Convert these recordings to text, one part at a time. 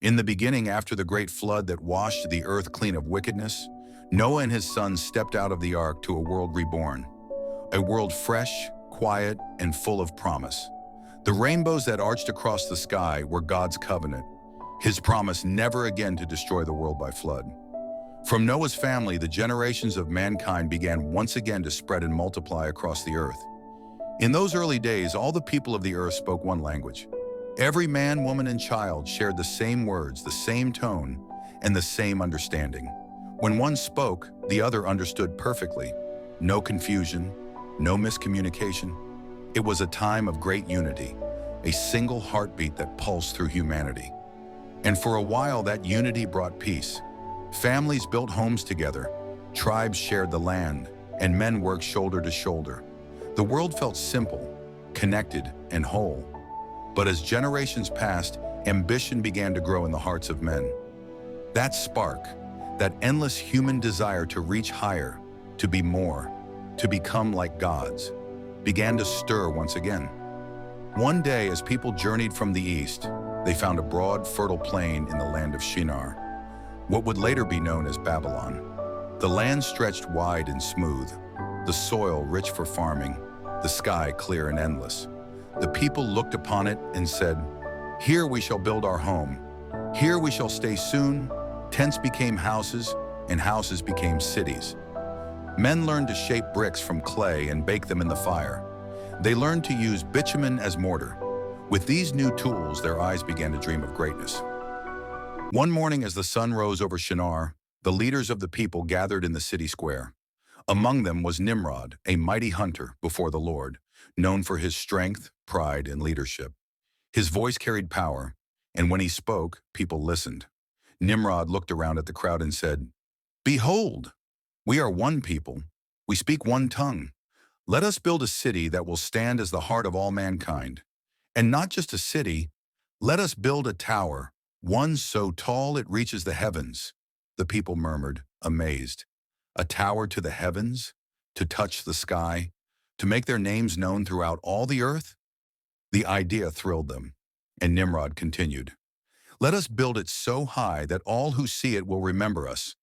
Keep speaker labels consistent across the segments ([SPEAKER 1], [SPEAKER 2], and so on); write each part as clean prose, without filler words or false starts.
[SPEAKER 1] In the beginning, after the great flood that washed the earth clean of wickedness, Noah and his sons stepped out of the ark to a world reborn, a world fresh, quiet, and full of promise. The rainbows that arched across the sky were God's covenant, his promise never again to destroy the world by flood. From Noah's family, the generations of mankind began once again to spread and multiply across the earth. In those early days, all the people of the earth spoke one language. Every man, woman, and child shared the same words, the same tone, and the same understanding. When one spoke, the other understood perfectly. No confusion, no miscommunication. It was a time of great unity, a single heartbeat that pulsed through humanity. And for a while, that unity brought peace. Families built homes together, tribes shared the land, and men worked shoulder to shoulder. The world felt simple, connected, and whole. But as generations passed, ambition began to grow in the hearts of men. That spark, that endless human desire to reach higher, to be more, to become like gods, began to stir once again. One day, as people journeyed from the east, they found a broad, fertile plain in the land of Shinar, what would later be known as Babylon. The land stretched wide and smooth, the soil rich for farming, the sky clear and endless. The people looked upon it and said, "Here we shall build our home. Here we shall stay soon." Tents became houses, and houses became cities. Men learned to shape bricks from clay and bake them in the fire. They learned to use bitumen as mortar. With these new tools, their eyes began to dream of greatness. One morning, as the sun rose over Shinar, the leaders of the people gathered in the city square. Among them was Nimrod, a mighty hunter before the Lord, known for his strength, pride, and leadership. His voice carried power, and when he spoke, people listened. Nimrod looked around at the crowd and said, "Behold, we are one people. We speak one tongue. Let us build a city that will stand as the heart of all mankind. And not just a city, let us build a tower, one so tall it reaches the heavens." The people murmured, amazed. A tower to the heavens? To touch the sky? To make their names known throughout all the earth? The idea thrilled them, and Nimrod continued, "Let us build it so high that all who see it will remember us.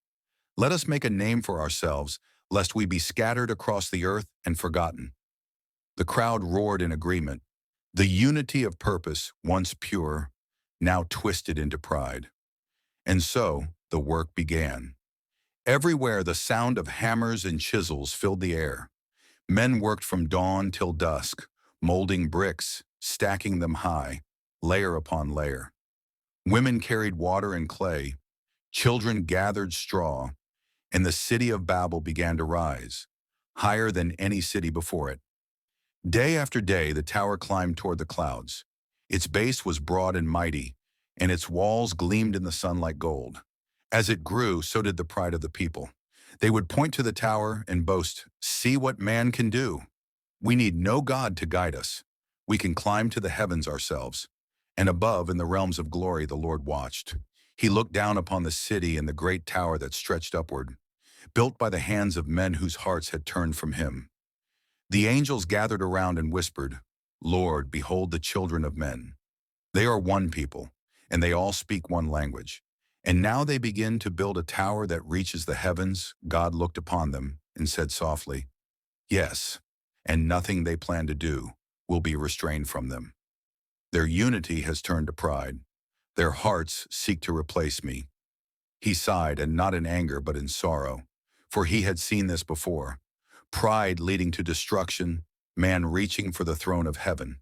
[SPEAKER 1] Let us make a name for ourselves, lest we be scattered across the earth and forgotten." The crowd roared in agreement. The unity of purpose, once pure, now twisted into pride. And so the work began. Everywhere the sound of hammers and chisels filled the air. Men worked from dawn till dusk, molding bricks, stacking them high, layer upon layer. Women carried water and clay, children gathered straw, and the city of Babel began to rise, higher than any city before it. Day after day, the tower climbed toward the clouds. Its base was broad and mighty, and its walls gleamed in the sun like gold. As it grew, so did the pride of the people. They would point to the tower and boast, "See what man can do. We need no God to guide us. We can climb to the heavens ourselves." And above, in the realms of glory, the Lord watched. He looked down upon the city and the great tower that stretched upward, built by the hands of men whose hearts had turned from him. The angels gathered around and whispered, "Lord, behold the children of men. They are one people, and they all speak one language. And now they begin to build a tower that reaches the heavens." God looked upon them and said softly, "Yes, and nothing they plan to do will be restrained from them." Their unity has turned to pride. Their hearts seek to replace me. He sighed, and not in anger, but in sorrow, for he had seen this before. Pride leading to destruction, man reaching for the throne of heaven.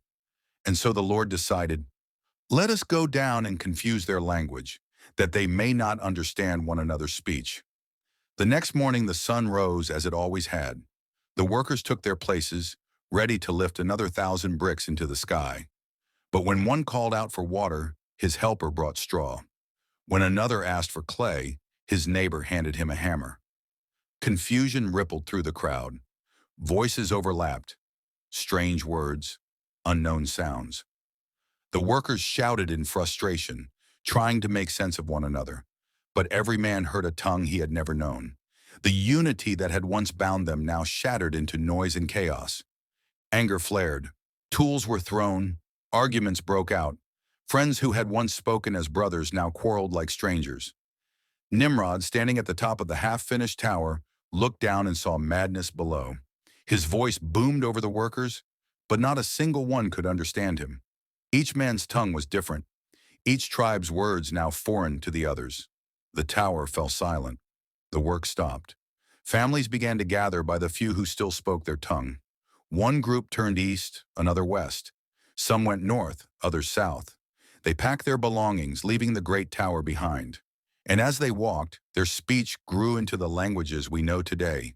[SPEAKER 1] And so the Lord decided, "Let us go down and confuse their language, that they may not understand one another's speech." The next morning the sun rose as it always had. The workers took their places, ready to lift another 1,000 bricks into the sky. But when one called out for water, his helper brought straw. When another asked for clay, his neighbor handed him a hammer. Confusion rippled through the crowd. Voices overlapped. Strange words, unknown sounds. The workers shouted in frustration, trying to make sense of one another. But every man heard a tongue he had never known. The unity that had once bound them now shattered into noise and chaos. Anger flared. Tools were thrown. Arguments broke out. Friends who had once spoken as brothers now quarreled like strangers. Nimrod, standing at the top of the half-finished tower, looked down and saw madness below. His voice boomed over the workers, but not a single one could understand him. Each man's tongue was different, each tribe's words now foreign to the others. The tower fell silent. The work stopped. Families began to gather by the few who still spoke their tongue. One group turned east, another west. Some went north, others south. They packed their belongings, leaving the great tower behind. And as they walked, their speech grew into the languages we know today,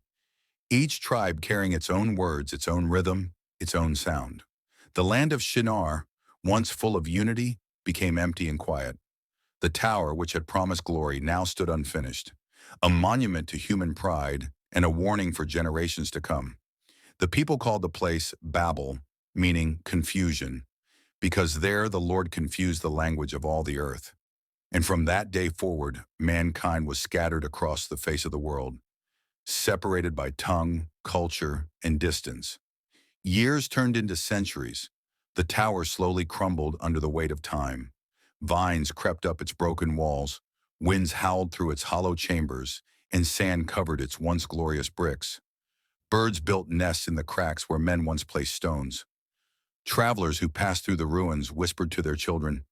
[SPEAKER 1] each tribe carrying its own words, its own rhythm, its own sound. The land of Shinar, once full of unity, became empty and quiet. The tower, which had promised glory, now stood unfinished, a monument to human pride and a warning for generations to come. The people called the place Babel, meaning confusion, because there the Lord confused the language of all the earth. And from that day forward, mankind was scattered across the face of the world, separated by tongue, culture, and distance. Years turned into centuries. The tower slowly crumbled under the weight of time. Vines crept up its broken walls, winds howled through its hollow chambers, and sand covered its once glorious bricks. Birds built nests in the cracks where men once placed stones. Travelers who passed through the ruins whispered to their children,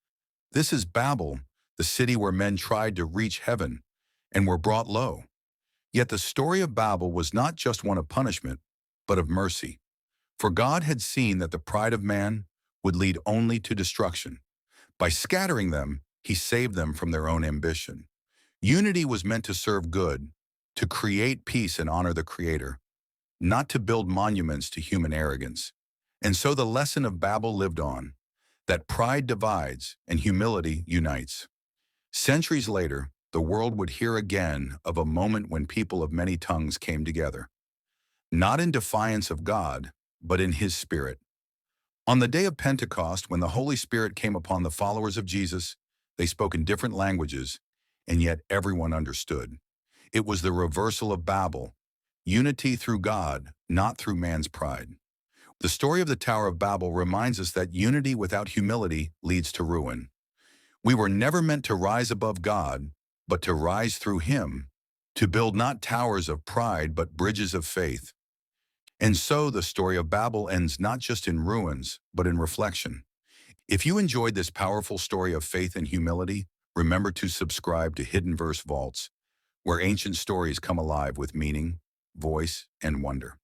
[SPEAKER 1] "This is Babel, the city where men tried to reach heaven and were brought low." Yet the story of Babel was not just one of punishment, but of mercy. For God had seen that the pride of man would lead only to destruction. By scattering them, he saved them from their own ambition. Unity was meant to serve good, to create peace and honor the Creator, not to build monuments to human arrogance. And so the lesson of Babel lived on, that pride divides and humility unites. Centuries later, the world would hear again of a moment when people of many tongues came together, not in defiance of God, but in His Spirit. On the day of Pentecost, when the Holy Spirit came upon the followers of Jesus, they spoke in different languages, and yet everyone understood. It was the reversal of Babel, unity through God, not through man's pride. The story of the Tower of Babel reminds us that unity without humility leads to ruin. We were never meant to rise above God, but to rise through Him, to build not towers of pride, but bridges of faith. And so the story of Babel ends not just in ruins, but in reflection. If you enjoyed this powerful story of faith and humility, remember to subscribe to Hidden Verse Vaults, where ancient stories come alive with meaning, voice, and wonder.